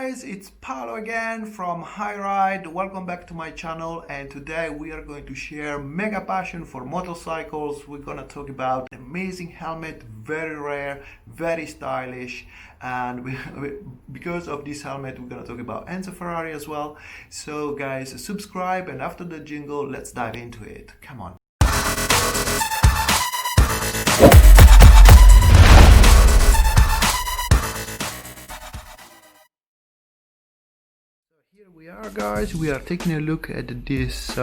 guys, it's Paolo again from High Ride. Welcome back to my channel, and today we are going to share mega passion for motorcycles. We're gonna talk about amazing helmet, very rare, very stylish, and because of this helmet we're gonna talk about Enzo Ferrari as well. So guys, subscribe, and after the jingle let's dive into it. Come on. Here we are, guys. We are taking a look at this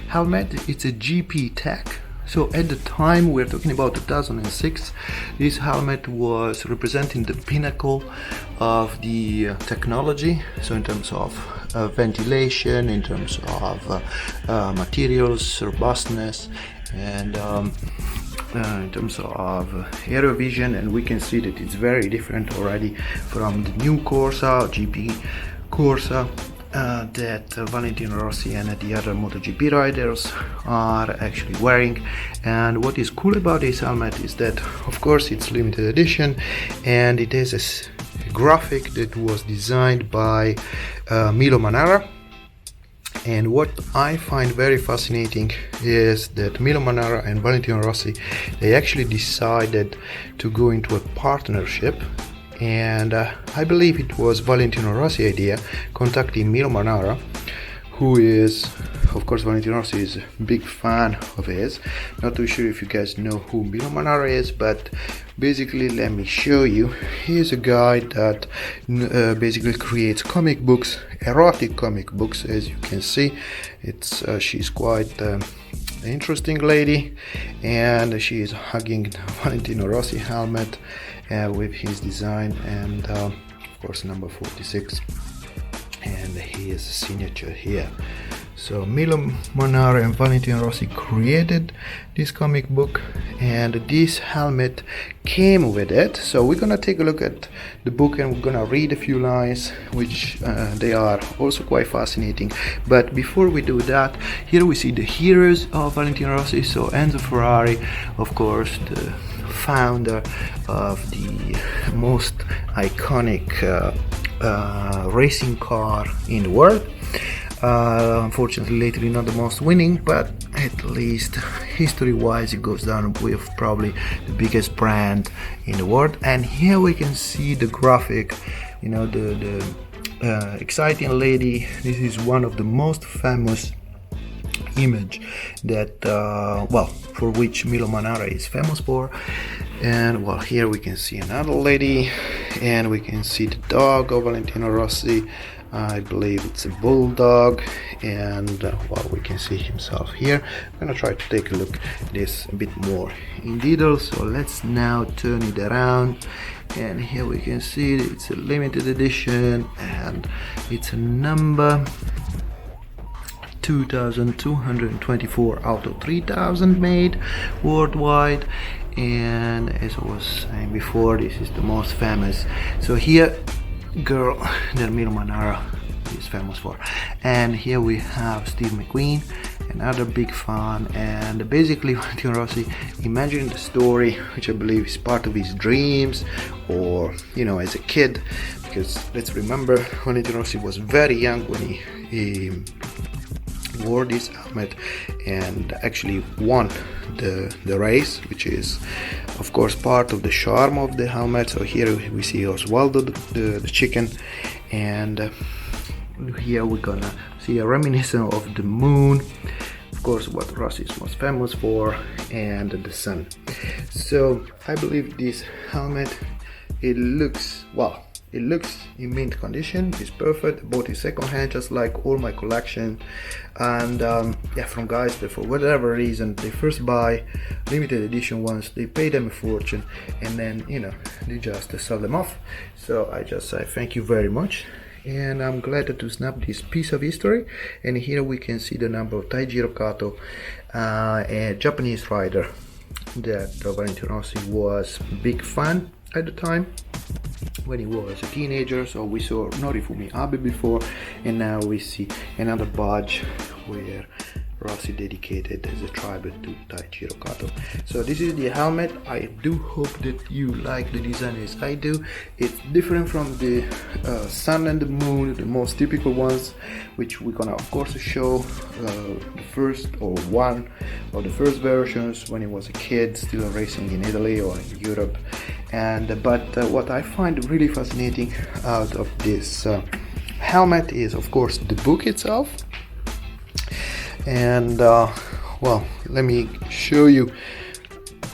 helmet. It's a GP Tech. So at the time, we're talking about 2006, this helmet was representing the pinnacle of the technology. So in terms of ventilation, in terms of materials, robustness, and in terms of aero vision, and we can see that it's very different already from the new Corsa, GP Corsa, that Valentino Rossi and the other MotoGP riders are actually wearing. And what is cool about this helmet is that, of course, it's limited edition, and it has a graphic that was designed by Milo Manara. And what I find very fascinating is that Milo Manara and Valentino Rossi, they actually decided to go into a partnership. And I believe it was Valentino Rossi idea contacting Milo Manara, who is, of course, Valentino Rossi is a big fan of his. Not too sure if you guys know who Milo Manara is, but basically let me show you. He's a guy that basically creates comic books, erotic comic books. As you can see, it's she's quite an interesting lady, and she is hugging the Valentino Rossi helmet with his design, and of course number 46, and his signature here. So Milo Manara and Valentino Rossi created this comic book, and this helmet came with it. So we're gonna take a look at the book, and we're gonna read a few lines, which they are also quite fascinating. But before we do that, here we see the heroes of Valentino Rossi. So Enzo Ferrari, of course, the founder of the most iconic racing car in the world. Unfortunately, lately not the most winning, but at least history-wise, it goes down with probably the biggest brand in the world. And here we can see the graphic, you know, the exciting lady. This is one of the most famous image that well, for which Milo Manara is famous for. And well, here we can see another lady, and we can see the dog of Valentino Rossi. I believe it's a bulldog, and well, we can see himself here. I'm gonna try to take a look at this a bit more in detail. So let's now turn it around, and here we can see it's a limited edition, and it's a number 2224 out of 3000 made worldwide. And as I was saying before, this is the most famous. So here, girl that Milo Manara is famous for. And here we have Steve McQueen, another big fan. And basically Valentino Rossi imagined the story, which I believe is part of his dreams, or you know, as a kid, because let's remember, Valentino Rossi was very young when he wore this helmet and actually won the race, which is of course part of the charm of the helmet. So here we see Oswaldo the chicken, and here we're gonna see a reminiscence of the moon, of course what Rossi is most famous for, and the sun. So I believe this helmet, it looks, well, it looks in mint condition. It's perfect. Bought it second hand, just like all my collection. And yeah, from guys that for whatever reason they first buy limited edition ones, they pay them a fortune, and then, you know, they just sell them off. So I just say thank you very much, and I'm glad to snap this piece of history. And here we can see the number of Taijiro Kato, a Japanese rider that Valentino Rossi was a big fan at the time when he was a teenager. So we saw Norifumi Abe before, and now we see another badge where Rossi dedicated as a tribute to Taichiro Kato. So this is the helmet. I do hope that you like the design as I do. It's different from the sun and the moon, the most typical ones, which we're gonna of course show the first or one of the first versions when he was a kid, still racing in Italy or in Europe. And but what I find really fascinating out of this helmet is of course the book itself. And well, let me show you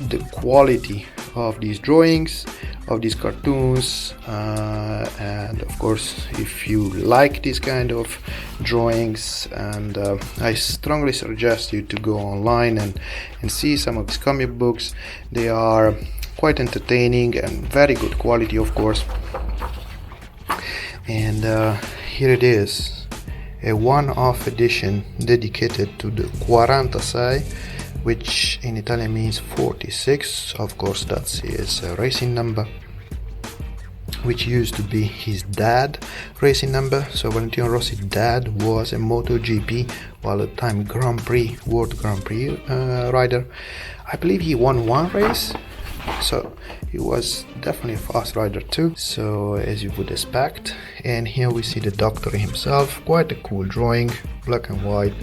the quality of these drawings, of these cartoons, and of course if you like this kind of drawings, and I strongly suggest you to go online and see some of these comic books. They are quite entertaining and very good quality, of course. And here it is, a one-off edition dedicated to the 46, which in Italian means 46. Of course, that's his racing number, which used to be his dad racing number. So Valentino Rossi's dad was a MotoGP, while at the time World Grand Prix rider. I believe he won one race, so he was definitely a fast rider too, so as you would expect. And here we see the doctor himself, quite a cool drawing, black and white.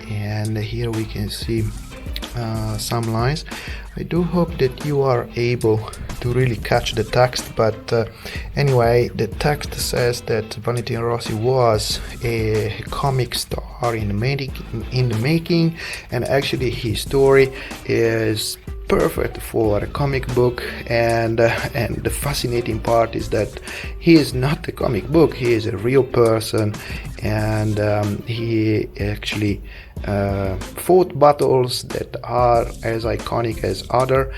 And here we can see some lines. I do hope that you are able to really catch the text, but anyway, the text says that Valentino Rossi was a comic star in the making, and actually his story is perfect for a comic book. And the fascinating part is that he is not a comic book, he is a real person, and he actually fought battles that are as iconic as other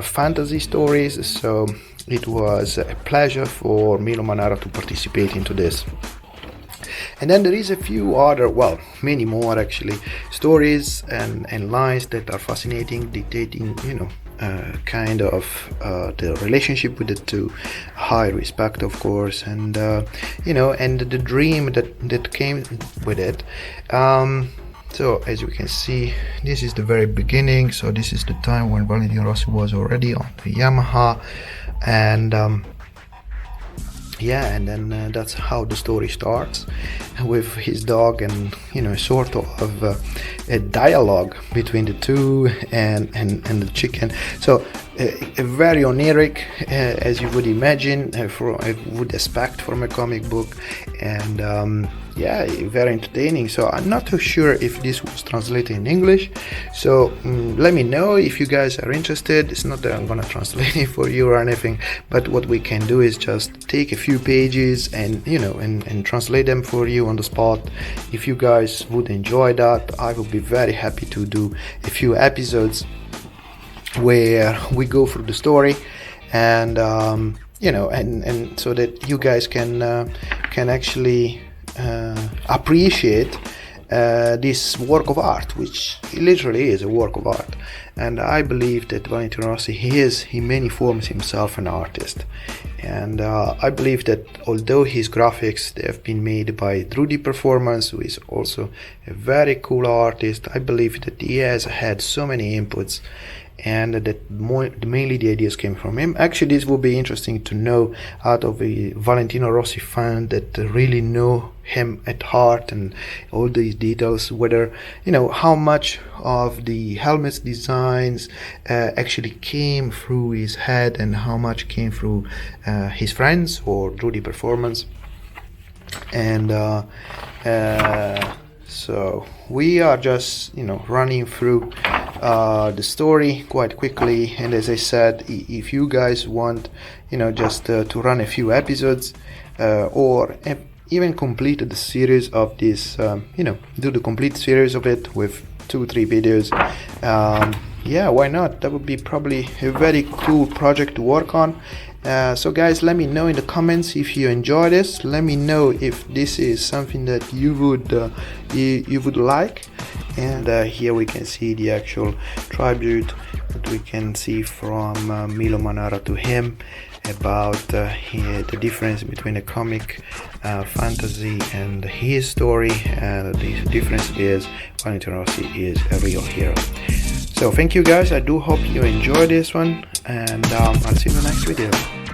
fantasy stories. So it was a pleasure for Milo Manara to participate into this. And then there is a few other, well, many more actually, stories and lines that are fascinating, dictating, kind of the relationship with the two, high respect, of course, and and the dream that came with it. So as you can see, this is the very beginning. So this is the time when Valentino Rossi was already on the Yamaha, and yeah, and then that's how the story starts, with his dog, and sort of a dialogue between the two and the chicken. So a very oniric, as you would imagine, I would expect from a comic book, and yeah, very entertaining. So I'm not too sure if this was translated in English, so let me know if you guys are interested. It's not that I'm gonna translate it for you or anything, but what we can do is just take a few pages and and translate them for you on the spot. If you guys would enjoy that, I will be very happy to do a few episodes where we go through the story, and and so that you guys can actually appreciate this work of art, which literally is a work of art. And I believe that Valentino Rossi, he is in many forms himself an artist. And I believe that although his graphics, they have been made by Drudy Performance, who is also a very cool artist, I believe that he has had so many inputs, and that mainly the ideas came from him. Actually, this will be interesting to know out of a Valentino Rossi fan that really know him at heart and all these details, whether how much of the helmet's designs actually came through his head and how much came through his friends or Drudy Performance. And so we are just running through the story quite quickly. And as I said, if you guys want just to run a few episodes, or even complete the series of this, do the complete series of it with 2-3 videos, yeah, why not? That would be probably a very cool project to work on. So guys, let me know in the comments if you enjoy this. Let me know if this is something that you would like. And here we can see the actual tribute that we can see from Milo Manara to him. about the difference between a comic, fantasy, and his story. The difference is Valentino Rossi is a real hero. So thank you guys, I do hope you enjoy this one, and I'll see you in the next video.